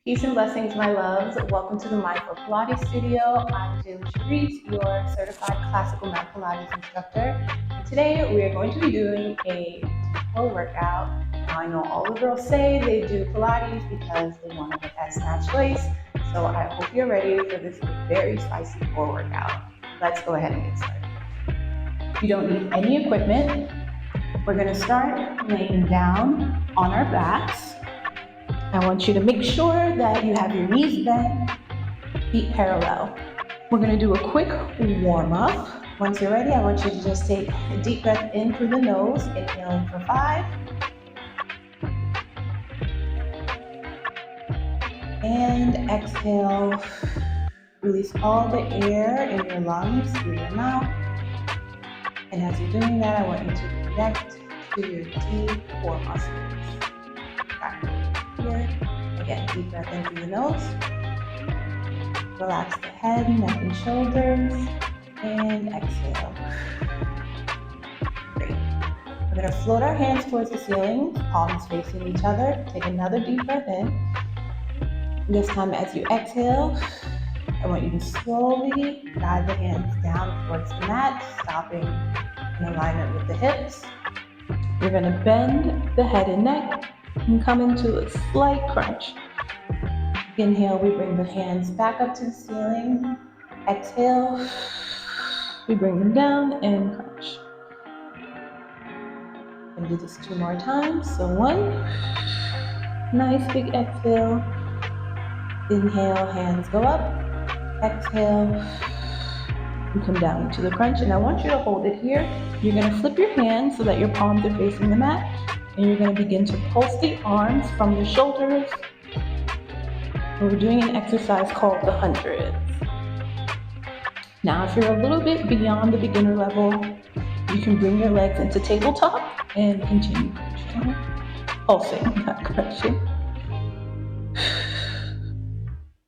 Peace and blessings, my loves. Welcome to the Mindful Pilates Studio. I'm Cherisse, your certified classical mat Pilates instructor. And today we are going to be doing a typical workout. Now I know all the girls say they do Pilates because they want to get that snatched waist. So I hope you're ready for this very spicy core workout. Let's go ahead and get started. You don't need any equipment. We're going to start laying down on our backs. I want you to make sure that you have your knees bent, feet parallel. We're going to do a quick warm up. Once you're ready, I want you to just take a deep breath in through the nose, inhaling for 5. And exhale. Release all the air in your lungs through your mouth. And as you're doing that, I want you to connect to your deep core muscles. Here. Again, deep breath in through the nose. Relax the head, neck, and shoulders. And exhale. Great. We're going to float our hands towards the ceiling, palms facing each other. Take another deep breath in. This time, as you exhale, I want you to slowly guide the hands down towards the mat, stopping in alignment with the hips. You're going to bend the head and neck and come into a slight crunch. Inhale, we bring the hands back up to the ceiling. Exhale, we bring them down and crunch. I'm going to do this 2 more times. So 1, nice big exhale. Inhale, hands go up. Exhale, and come down into the crunch. And I want you to hold it here. You're going to flip your hands so that your palms are facing the mat. And you're going to begin to pulse the arms from the shoulders. And we're doing an exercise called the hundreds. Now, if you're a little bit beyond the beginner level, you can bring your legs into tabletop and continue crunching. Pulsing, not crunching.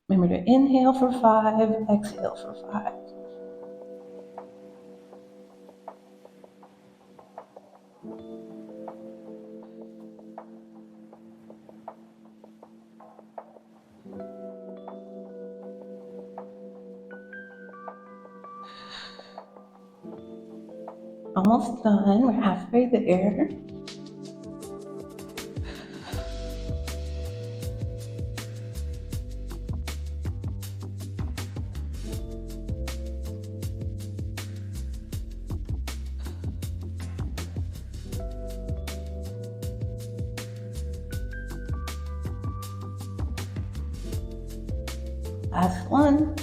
Remember to inhale for 5, exhale for 5. Almost done, we're halfway there. Last one.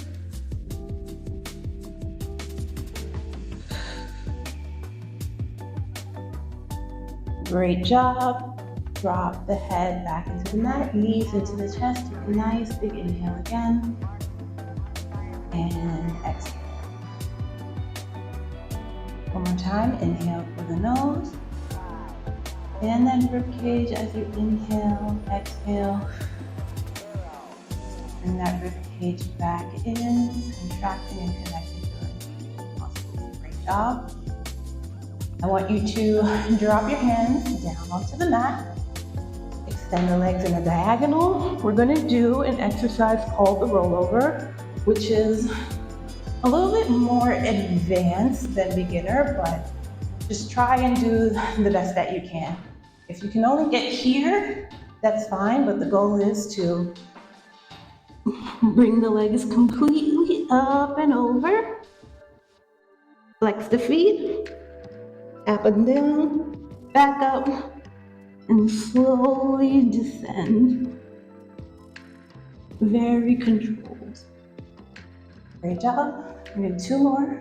Great job. Drop the head back into the mat, knees into the chest. Take a nice big inhale again. And exhale. One more time. Inhale through the nose. And then rib cage as you inhale, exhale. Bring that rib cage back in, contracting and connecting to your muscles. Great job. I want you to drop your hands down onto the mat. Extend the legs in a diagonal. We're going to do an exercise called the rollover, which is a little bit more advanced than beginner, but just try and do the best that you can. If you can only get here, that's fine, but the goal is to bring the legs completely up and over. Flex the feet. Up and down, back up, and slowly descend. Very controlled. Great job. We're going to do 2 more.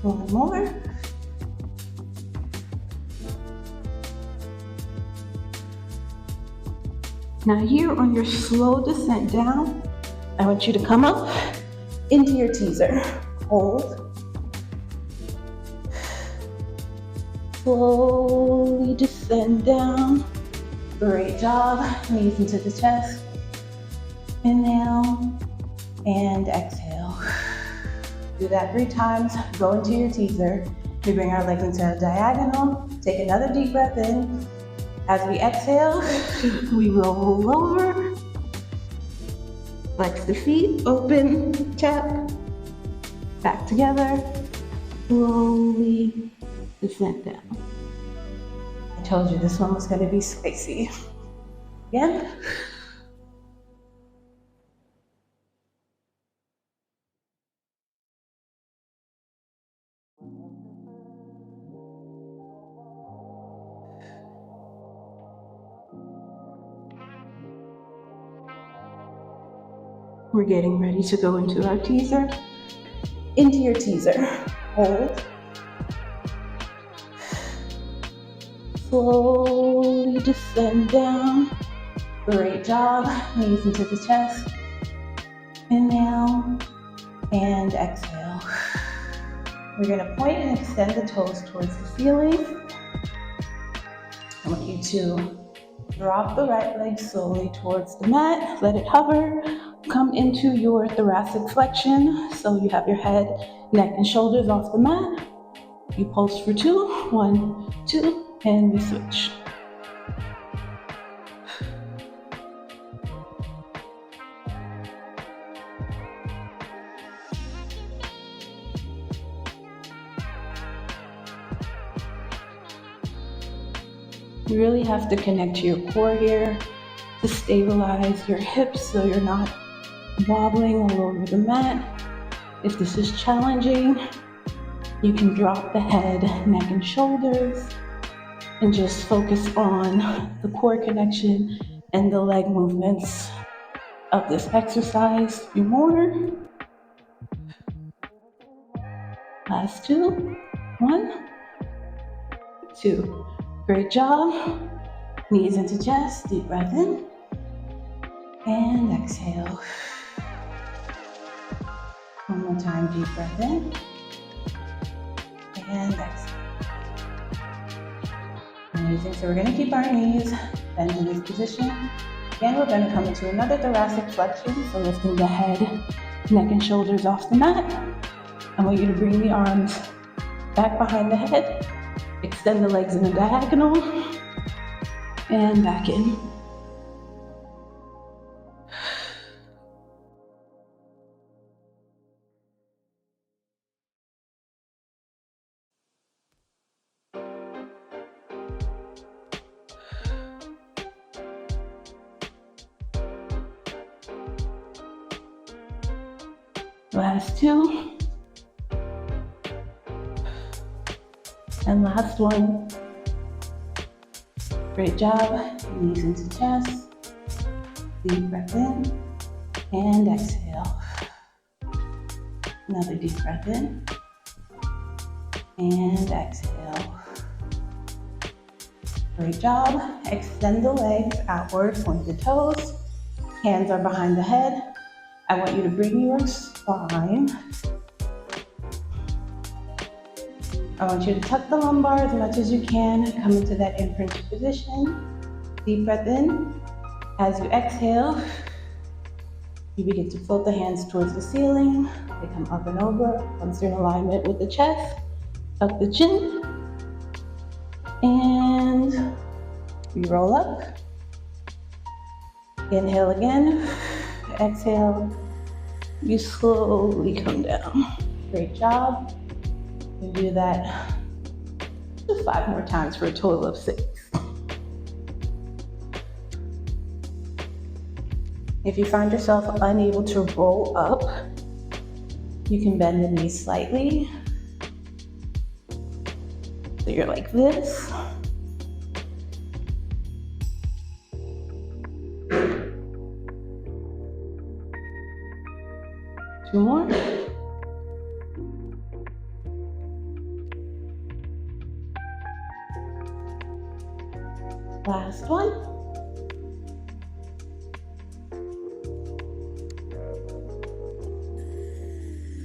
One more. Now here on your slow descent down, I want you to come up into your teaser. Hold. Slowly descend down. Great job. Knees into the chest. Inhale. and exhale. Do that 3 times. Go into your teaser. We bring our legs into a diagonal. Take another deep breath in. As we exhale, we roll over. Flex the feet, open, tap, back together. Slowly descend down. I told you this one was going to be spicy. Again. We're getting ready to go into our teaser. Into your teaser. Hold. Slowly descend down. Great job. Knees into the chest. Inhale and exhale. We're going to point and extend the toes towards the ceiling. I want you to drop the right leg slowly towards the mat. Let it hover. Come into your thoracic flexion. So you have your head, neck, and shoulders off the mat. You pulse for 2. 1, 2, and we switch. You really have to connect to your core here to stabilize your hips so you're not wobbling all over the mat. If this is challenging, you can drop the head, neck, and shoulders and just focus on the core connection and the leg movements of this exercise. A few more. Last 2. 1, 2. Great job. Knees into chest, deep breath in, and exhale. One more time, deep breath in, and exhale. Amazing, so we're gonna keep our knees bent in this position. Again, we're gonna come into another thoracic flexion, so lifting the head, neck, and shoulders off the mat. I want you to bring the arms back behind the head, extend the legs in a diagonal, and back in. Last 2. And last one. Great job. Knees into chest. Deep breath in and exhale. Another deep breath in and exhale. Great job. Extend the legs outward, point the toes. Hands are behind the head. I want you to bring your spine. I want you to tuck the lumbar as much as you can. Come into that imprinted position. Deep breath in. As you exhale, you begin to float the hands towards the ceiling. They come up and over once you're in alignment with the chest. Tuck the chin. And we roll up. Inhale again. Exhale. You slowly come down. Great job. You do that 5 more times for a total of 6. If you find yourself unable to roll up, you can bend the knees slightly. So you're like this. Two more. Last one.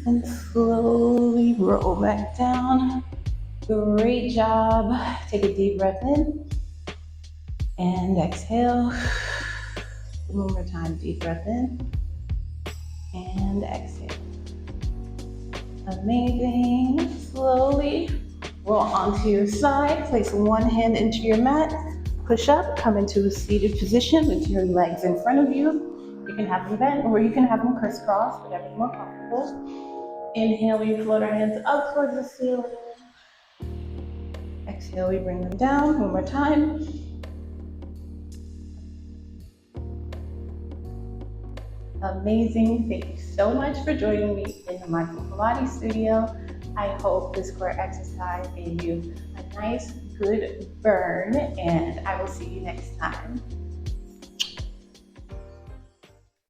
And slowly roll back down. Great job. Take a deep breath in and exhale. One more time, deep breath in and exhale. Amazing. Slowly roll onto your side. Place one hand into your mat. Push up. Come into a seated position with your legs in front of you. You can have them bent or you can have them crisscross, whatever's more comfortable. Inhale, we float our hands up towards the ceiling. Exhale, we bring them down. One more time. Amazing. Thank you so much for joining me in the Mindful Pilates studio. I hope this core exercise gave you a nice, good burn, and I will see you next time.